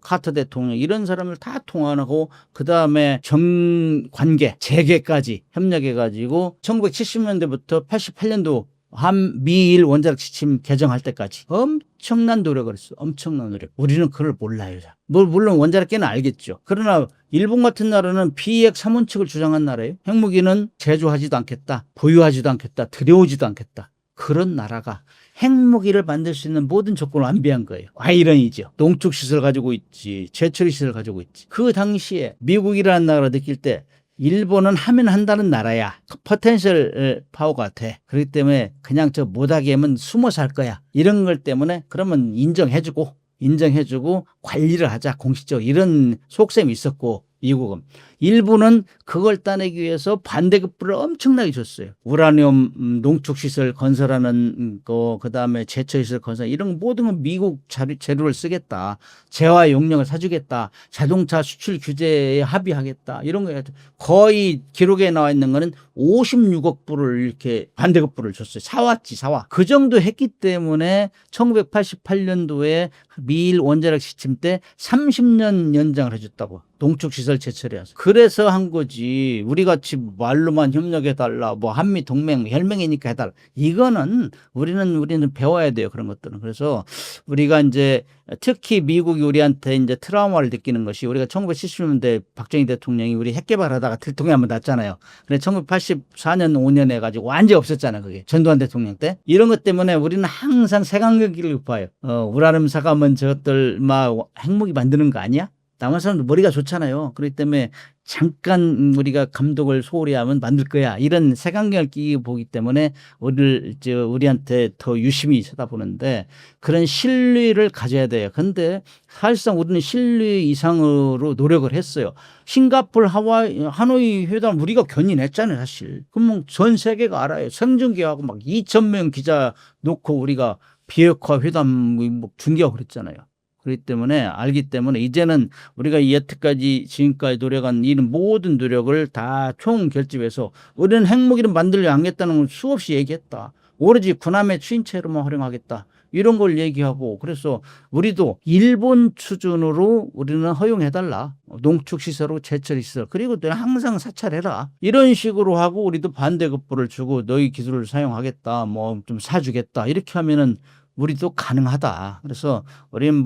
카터 대통령 이런 사람을 다 통화하고 그다음에 정관계 재개까지 협력해가지고 1970년대부터 88년도 한미일 원자력 지침 개정할 때까지 엄청난 노력을 했어. 엄청난 노력. 우리는 그걸 몰라요. 물론 원자력계는 알겠죠. 그러나 일본 같은 나라는 비핵 3원칙을 주장한 나라예요. 핵무기는 제조하지도 않겠다. 보유하지도 않겠다. 들여오지도 않겠다. 그런 나라가 핵무기를 만들 수 있는 모든 조건을 완비한 거예요. 아이러니죠. 농축 시설 가지고 있지. 재처리 시설 가지고 있지. 그 당시에 미국이라는 나라가 느낄 때 일본은 하면 한다는 나라야. 포텐셜 파워가 돼. 그렇기 때문에 그냥 저 못하게 하면 숨어 살 거야. 이런 걸 때문에 그러면 인정해주고 관리를 하자. 공식적으로 이런 속셈이 있었고 미국은. 일본은 그걸 따내기 위해서 반대급부를 엄청나게 줬어요. 우라늄 농축시설 건설하는 거, 그 다음에 제처시설 건설 이런 모든 건 미국 재료를 쓰겠다. 재화 용량을 사주겠다. 자동차 수출 규제에 합의하겠다. 이런 거 거의 기록에 나와 있는 거는 56억 불을 이렇게 반대급부를 줬어요. 사와. 그 정도 했기 때문에 1988년도에 미일 원자력 시침 때 30년 연장을 해줬다고. 농축시설 제철이어서. 그래서 한 거지. 우리 같이 말로만 협력해달라. 뭐 한미 동맹 혈맹이니까 해달라. 이거는 우리는 배워야 돼요. 그런 것들은. 그래서 우리가 이제 특히 미국이 우리한테 이제 트라우마를 느끼는 것이 우리가 1970년대 박정희 대통령이 우리 핵 개발하다가 들통이 한번 났잖아요. 근데 1984년 5년 해가지고 완전히 없었잖아요. 그게 전두환 대통령 때. 이런 것 때문에 우리는 항상 색안경기를 봐요. 우라늄 사가면 저것들 막 핵무기 만드는 거 아니야? 남한 사람들 머리가 좋잖아요. 그렇기 때문에 잠깐 우리가 감독을 소홀히 하면 만들 거야. 이런 색안경을 끼고 보기 때문에 우리한테 더 유심히 쳐다보는데 그런 신뢰를 가져야 돼요. 근데 사실상 우리는 신뢰 이상으로 노력을 했어요. 싱가포르, 하노이 회담 우리가 견인했잖아요. 사실. 그럼 전 세계가 알아요. 생중계하고 막 2,000명 기자 놓고 우리가 비핵화 회담 중계하고 그랬잖아요. 그렇기 때문에 알기 때문에 이제는 우리가 여태까지 지금까지 노력한 이런 모든 노력을 다 총결집해서 우리는 핵무기를 만들려 하겠다는 걸 수없이 얘기했다. 오로지 군함의 추인체로만 활용하겠다. 이런 걸 얘기하고 그래서 우리도 일본 수준으로 우리는 허용해달라. 농축시설로 제철시설 그리고 항상 사찰해라. 이런 식으로 하고 우리도 반대급부를 주고 너희 기술을 사용하겠다. 뭐 좀 사주겠다. 이렇게 하면은 우리도 가능하다. 그래서 우리는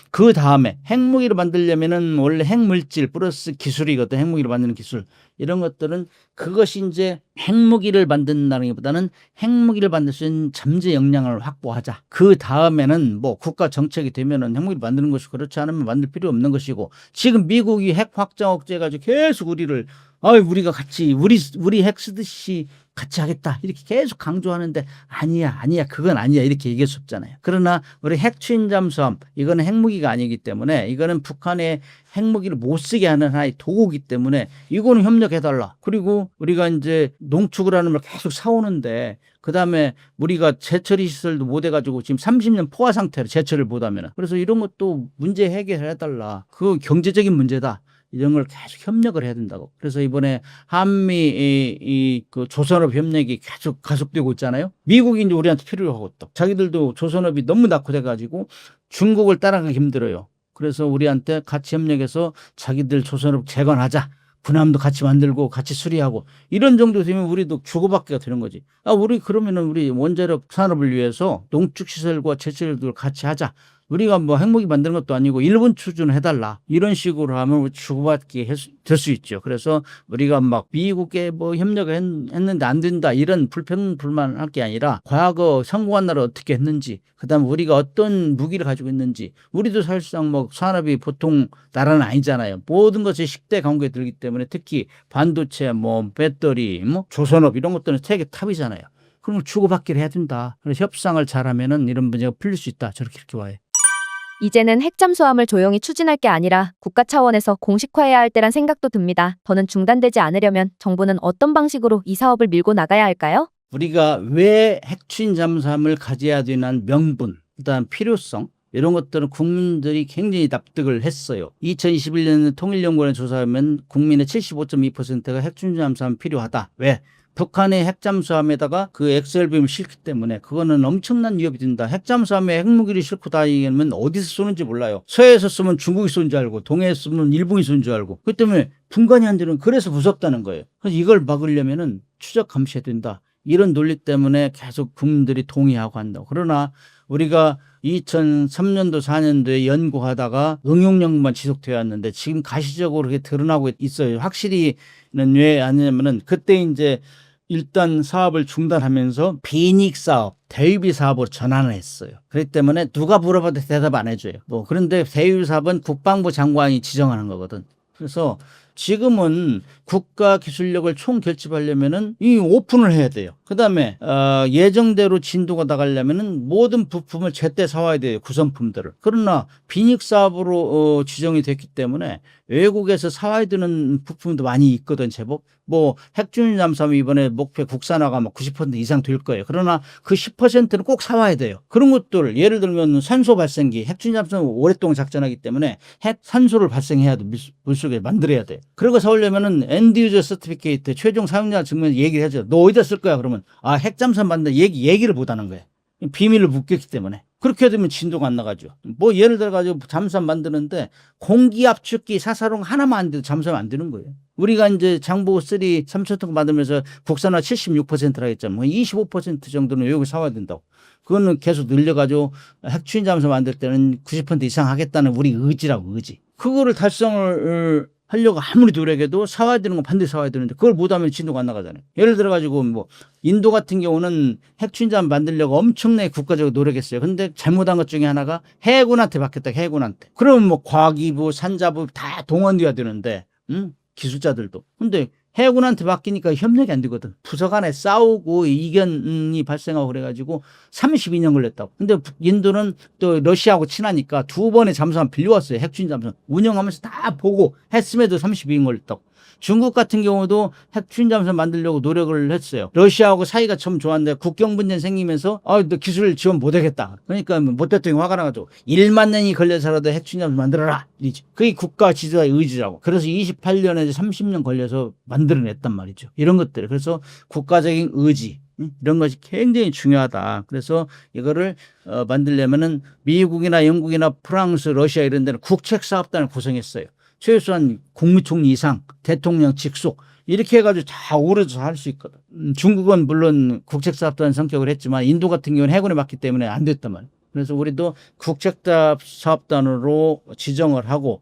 그 다음에 핵무기를 만들려면은 원래 핵물질 플러스 기술이거든. 핵무기를 만드는 기술. 이런 것들은 그것이 이제 핵무기를 만든다는 것보다는 핵무기를 만들 수 있는 잠재 역량을 확보하자. 그 다음에는 국가 정책이 되면은 핵무기를 만드는 것이 그렇지 않으면 만들 필요 없는 것이고 지금 미국이 핵 확장 억제해가지고 계속 우리가 같이 우리 핵 쓰듯이 같이 하겠다 이렇게 계속 강조하는데 아니야 그건 아니야 이렇게 얘기할 수 없잖아요. 그러나 우리 핵추인 잠수함 이거는 핵무기가 아니기 때문에 이거는 북한의 핵무기를 못 쓰게 하는 하나의 도구이기 때문에 이거는 협력해달라. 그리고 우리가 이제 농축을 하는 걸 계속 사오는데 그다음에 우리가 재처리 시설도 못 해가지고 지금 30년 포화 상태로 재처리를 못하면 그래서 이런 것도 문제 해결해달라. 그 경제적인 문제다. 이런 걸 계속 협력을 해야 된다고. 그래서 이번에 한미 그 조선업 협력이 계속 가속되고 있잖아요. 미국이 이제 우리한테 필요하고 또 자기들도 조선업이 너무 낙후돼가지고 중국을 따라가기 힘들어요. 그래서 우리한테 같이 협력해서 자기들 조선업 재건하자. 군함도 같이 만들고 같이 수리하고 이런 정도 되면 우리도 주고받기가 되는 거지. 우리 그러면은 우리 원자력 산업을 위해서 농축시설과 제철을 같이 하자. 우리가 뭐 핵무기 만드는 것도 아니고 일본 수준을 해달라 이런 식으로 하면 주고받기 될 수 있죠. 그래서 우리가 막 미국에 뭐 협력을 했는데 안 된다 이런 불만할 게 아니라 과거 성공한 나라 어떻게 했는지, 그다음 우리가 어떤 무기를 가지고 있는지. 우리도 사실상 뭐 산업이 보통 나라는 아니잖아요. 모든 것이 10대 강국에 들기 때문에 특히 반도체, 뭐 배터리, 뭐 조선업 이런 것들은 세계 탑이잖아요. 그럼 주고받기를 해야 된다. 그래서 협상을 잘하면은 이런 문제가 풀릴 수 있다. 저렇게 이렇게 와요. 이제는 핵 잠수함을 조용히 추진할 게 아니라 국가 차원에서 공식화해야 할 때란 생각도 듭니다. 더는 중단되지 않으려면 정부는 어떤 방식으로 이 사업을 밀고 나가야 할까요? 우리가 왜 핵추진 잠수함을 가져야 되는 명분, 그다음 필요성 이런 것들은 국민들이 굉장히 납득을 했어요. 2021년 통일연구원의 조사하면 국민의 75.2%가 핵추진 잠수함 필요하다. 왜? 북한의 핵잠수함에다가 그 엑셀빔을 싣기 때문에 그거는 엄청난 위협이 된다. 핵잠수함에 핵무기를 싣고 다니면 어디서 쏘는지 몰라요. 서해에서 쏘면 중국이 쏜 줄 알고 동해에서 쏘면 일본이 쏜 줄 알고. 그렇기 때문에 분간이 안 되는, 그래서 무섭다는 거예요. 그래서 이걸 막으려면은 추적 감시해야 된다. 이런 논리 때문에 계속 국민들이 동의하고 한다고. 그러나 우리가 2003년도 4년도에 연구하다가 응용 연구만 지속되어 왔는데 지금 가시적으로 그렇게 드러나고 있어요. 확실히는 왜 아니냐면은 그때 이제 일단 사업을 중단하면서 비닉 사업, 대유비 사업으로 전환을 했어요. 그렇기 때문에 누가 물어봐도 대답 안 해줘요. 뭐 그런데 대유비 사업은 국방부 장관이 지정하는 거거든. 그래서 지금은 국가 기술력을 총 결집하려면은 이 오픈을 해야 돼요. 그다음에 예정대로 진도가 나가려면은 모든 부품을 제때 사와야 돼요. 구성품들을. 그러나 비닉 사업으로 지정이 됐기 때문에 외국에서 사와야 되는 부품도 많이 있거든. 제법 뭐 핵추진 잠수함 이번에 목표 국산화가 막 90% 이상 될 거예요. 그러나 그 10%는 꼭 사와야 돼요. 그런 것들 예를 들면 산소 발생기, 핵추진 잠수함은 오랫동안 작전하기 때문에 핵 산소를 발생해야 돼. 물속에 만들어야 돼. 그러고 사오려면은 엔드 유저 서티피케이트, 최종 사용자 증명 얘기를 해줘. 너 어디다 쓸 거야? 그러면 핵잠수함 만든다 얘기를 못 하는 거예요. 비밀을 묶였기 때문에. 그렇게 되면 진도가 안 나가죠. 뭐 예를 들어가지고 잠수함 만드는데 공기 압축기 사사롱 하나만 안 돼도 잠수함 안 되는 거예요. 우리가 이제 장보 3 3천 만들면서 국산화 76%라 했잖아요. 25% 정도는 외국에 사와야 된다고. 그거는 계속 늘려가지고 핵추진 잠수함 만들 때는 90% 이상 하겠다는 우리 의지라고, 의지. 그거를 달성을 하려고 아무리 노력해도 사와야 되는 건 반드시 사와야 되는데 그걸 못하면 진도가 안 나가잖아요. 예를 들어가지고 뭐 인도 같은 경우는 핵추진잠 만들려고 엄청나게 국가적으로 노력했어요. 근데 잘못한 것 중에 하나가 해군한테 맡겼다. 해군한테. 그러면 뭐 과기부, 산자부 다 동원돼야 되는데 기술자들도. 근데 해군한테 맡기니까 협력이 안 되거든. 부서 간에 싸우고 이견이 발생하고 그래가지고 32년 걸렸다고. 근데 인도는 또 러시아하고 친하니까 2번의 잠수함 빌려왔어요. 핵추진 잠수함. 운영하면서 다 보고 했음에도 32년 걸렸다고. 중국 같은 경우도 핵추진 잠수함 만들려고 노력을 했어요. 러시아하고 사이가 참 좋았는데 국경 분쟁 생기면서 너 기술 지원 못하겠다. 그러니까 모 대통령이 화가 나가지고 1만 년이 걸려서라도 핵추진 잠수함 만들어라. 이지. 그게 국가 지도자의 의지라고. 그래서 28년에서 30년 걸려서 만들어냈단 말이죠. 이런 것들. 그래서 국가적인 의지. 이런 것이 굉장히 중요하다. 그래서 이거를 만들려면은 미국이나 영국이나 프랑스, 러시아 이런 데는 국책사업단을 구성했어요. 최소한 국무총리 이상, 대통령 직속 이렇게 해가지고 다 오래서 할 수 있거든. 중국은 물론 국책사업단 성격을 했지만 인도 같은 경우는 해군에 맡기 때문에 안 됐단 말이에요. 그래서 우리도 국책사업단으로 지정을 하고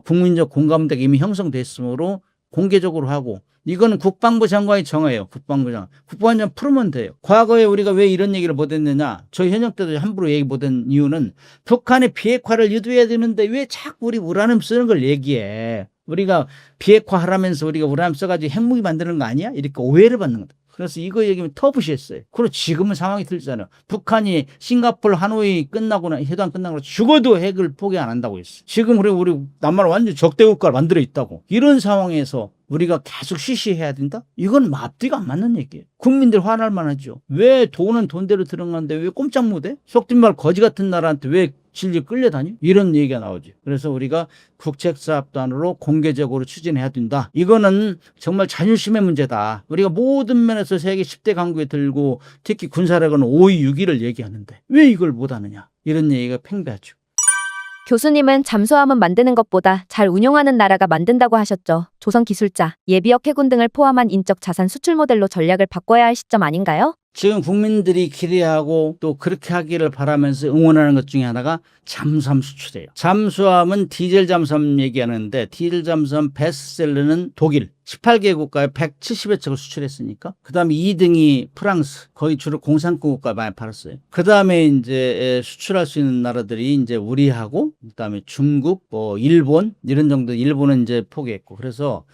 국민적 공감대가 이미 형성됐으므로 공개적으로 하고, 이거는 국방부 장관이 정해요. 국방부 장관. 국방부 장관 풀으면 돼요. 과거에 우리가 왜 이런 얘기를 못했느냐. 저희 현역 때도 함부로 얘기 못한 이유는 북한의 비핵화를 유도해야 되는데 왜 자꾸 우리 우라늄 쓰는 걸 얘기해. 우리가 비핵화하라면서 우리가 우라늄 써가지고 핵무기 만드는 거 아니야? 이렇게 오해를 받는 거다. 그래서 이거 얘기하면 터부시했어요. 그리고 지금은 상황이 틀리잖아요. 북한이 싱가포르 하노이 끝나고나 회담 끝나고 죽어도 핵을 포기 안 한다고 했어. 지금 우리 남한을 완전 적대 국가를 만들어 있다고. 이런 상황에서 우리가 계속 시시해야 된다? 이건 앞뒤가 안 맞는 얘기예요. 국민들 화날 만하죠. 왜 돈은 돈대로 들어가는데 왜 꼼짝 못해? 속된 말 거지 같은 나라한테 왜 질질 끌려다니? 이런 얘기가 나오죠. 그래서 우리가 국책사업단으로 공개적으로 추진해야 된다. 이거는 정말 자존심의 문제다. 우리가 모든 면에서 세계 10대 강국에 들고 특히 군사력은 5위 6위를 얘기하는데 왜 이걸 못하느냐? 이런 얘기가 팽배하죠. 교수님은 잠수함은 만드는 것보다 잘 운용하는 나라가 만든다고 하셨죠. 조선 기술자, 예비역 해군 등을 포함한 인적 자산 수출 모델로 전략을 바꿔야 할 시점 아닌가요? 지금 국민들이 기대하고 또 그렇게 하기를 바라면서 응원하는 것 중에 하나가 잠수함 수출이에요. 잠수함은 디젤 잠수함 얘기하는데 디젤 잠수함 베스트셀러는 독일 18개 국가에 170여 척을 수출했으니까 그다음에 2등이 프랑스 거의 주로 공산권 국가 많이 팔았어요. 그다음에 이제 수출할 수 있는 나라들이 이제 우리하고 그다음에 중국 뭐 일본 이런 정도 일본은 이제 포기했고 그래서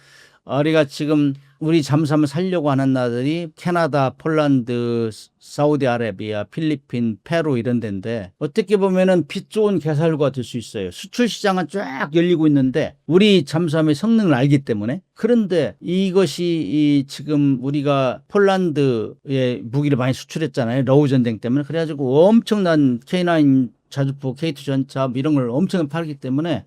우리가 지금 우리 잠수함을 살려고 하는 나라들이 캐나다, 폴란드, 사우디아라비아, 필리핀, 페루 이런 데인데 어떻게 보면은 빛 좋은 개살구가 될 수 있어요. 수출 시장은 쫙 열리고 있는데 우리 잠수함의 성능을 알기 때문에 그런데 이것이 지금 우리가 폴란드에 무기를 많이 수출했잖아요. 러우 전쟁 때문에 그래가지고 엄청난 K9 자주포, K2 전차 이런 걸 엄청 팔기 때문에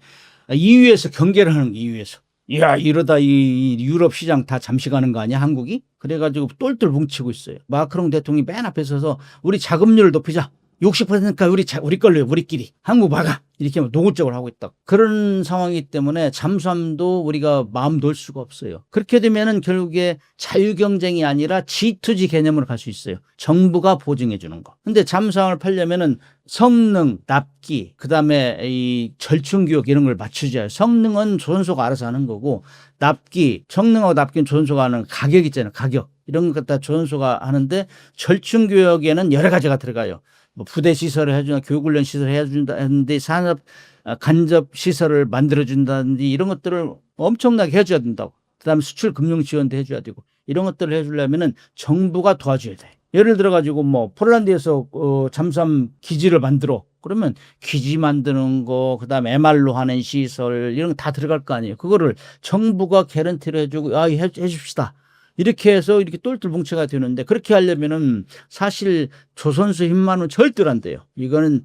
EU에서 경계를 하는 거예요. EU에서. 야, 이러다 이 유럽 시장 다 잠시 가는 거 아니야, 한국이? 그래가지고 똘똘 뭉치고 있어요. 마크롱 대통령이 맨 앞에 서서 우리 자금률을 높이자. 60%니까 우리 걸로 우리끼리 한국 막아. 이렇게 노골적으로 하고 있다. 그런 상황이기 때문에 잠수함도 우리가 마음 놓을 수가 없어요. 그렇게 되면은 결국에 자유경쟁이 아니라 G2G 개념으로 갈 수 있어요. 정부가 보증해 주는 거. 근데 잠수함을 팔려면은 성능, 납기, 그 다음에 이 절충교육 이런 걸 맞추자. 성능은 조선소가 알아서 하는 거고, 납기, 성능하고 납기는 조선소가 하는 가격 있잖아요. 가격. 이런 것 갖다 조선소가 하는데, 절충교육에는 여러 가지가 들어가요. 뭐 부대 시설을 해준다, 교육훈련 시설을 해준다든지, 산업 간접 시설을 만들어준다든지, 이런 것들을 엄청나게 해줘야 된다고. 그 다음에 수출 금융 지원도 해줘야 되고, 이런 것들을 해주려면은 정부가 도와줘야 돼. 예를 들어가지고 뭐 폴란드에서 잠수함 기지를 만들어. 그러면 기지 만드는 거, 그 다음에 MR로 하는 시설, 이런 거 다 들어갈 거 아니에요. 그거를 정부가 개런티를 해주고, 해줍시다. 이렇게 해서 이렇게 똘똘 뭉쳐가 되는데 그렇게 하려면은 사실 조선소 힘만은 절대로 안 돼요. 이거는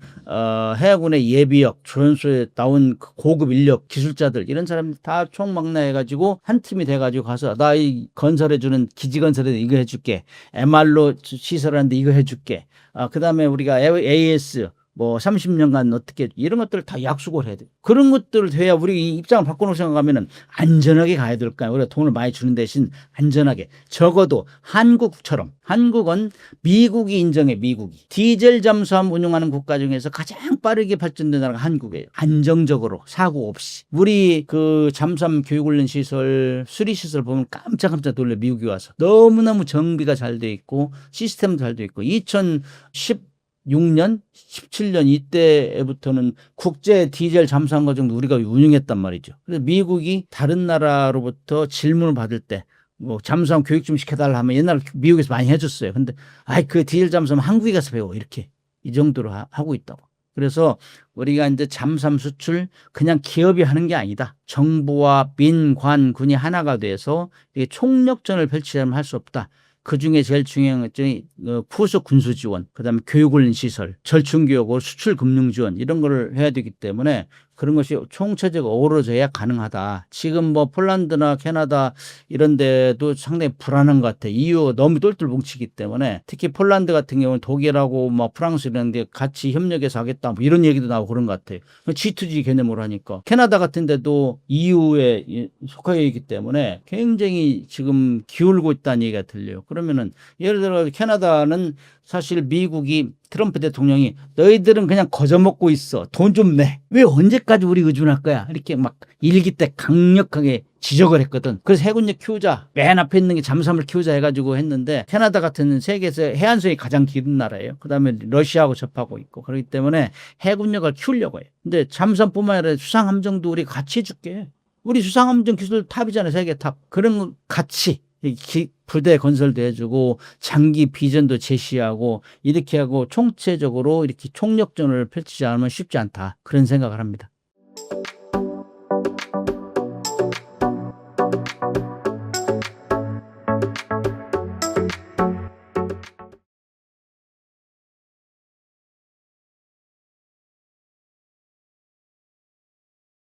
해군의 예비역, 조선소에 나온 고급 인력, 기술자들 이런 사람들 다 총망라해가지고 한 팀이 돼가지고 가서 나 이 건설해주는 기지 건설에 이거 해줄게. MR로 시설하는데 이거 해줄게. 그다음에 우리가 AS 뭐 30년간 어떻게 이런 것들을 다 약속을 해야 돼요. 그런 것들을 해야 우리 입장을 바꿔놓고 생각하면은 안전하게 가야 될 거야. 우리가 돈을 많이 주는 대신 안전하게. 적어도 한국처럼 한국은 미국이 인정해. 미국이 디젤 잠수함 운용하는 국가 중에서 가장 빠르게 발전된 나라가 한국이에요. 안정적으로 사고 없이. 우리 그 잠수함 교육훈련 시설, 수리 시설 보면 깜짝깜짝 놀래. 미국이 와서 너무너무 정비가 잘 돼 있고 시스템도 잘 돼 있고 2016년, 17년 이때부터는 국제 디젤 잠수함 과정도 우리가 운영했단 말이죠. 그래서 미국이 다른 나라로부터 질문을 받을 때 뭐 잠수함 교육 좀 시켜달라 하면 옛날에 미국에서 많이 해줬어요. 근데 그 디젤 잠수함 한국에 가서 배워 이렇게 이 정도로 하고 있다고. 그래서 우리가 이제 잠수함 수출 그냥 기업이 하는 게 아니다. 정부와 민관 군이 하나가 돼서 이게 총력전을 펼치자면 할 수 없다. 그중에 제일 중요한 것이 후속 군수 지원, 그다음에 교육훈련 시설, 절충교육으로 수출 금융 지원 이런 거를 해야 되기 때문에 그런 것이 총체적으로 어우러져야 가능하다. 지금 뭐 폴란드나 캐나다 이런 데도 상당히 불안한 것 같아요. EU가 너무 똘똘 뭉치기 때문에 특히 폴란드 같은 경우는 독일하고 뭐 프랑스 이런 데 같이 협력해서 하겠다 뭐 이런 얘기도 나오고 그런 것 같아요. G2G 개념으로 하니까. 캐나다 같은 데도 EU에 속하여 있기 때문에 굉장히 지금 기울고 있다는 얘기가 들려요. 그러면은 예를 들어 캐나다는 사실 미국이 트럼프 대통령이 너희들은 그냥 거저먹고 있어. 돈 좀 내. 왜 언제까지 우리 의존할 거야? 이렇게 막 일기 때 강력하게 지적을 했거든. 그래서 해군력 키우자. 맨 앞에 있는 게 잠수함을 키우자 해가지고 했는데 캐나다 같은 세계에서 해안선이 가장 긴 나라예요. 그다음에 러시아하고 접하고 있고 그렇기 때문에 해군력을 키우려고 해요. 근데 잠수함뿐만 아니라 수상함정도 우리 같이 해줄게. 우리 수상함정 기술 탑이잖아요. 세계 탑. 그런 거 같이. 부대 건설도 해주고 장기 비전도 제시하고 이렇게 하고 총체적으로 이렇게 총력전을 펼치지 않으면 쉽지 않다. 그런 생각을 합니다.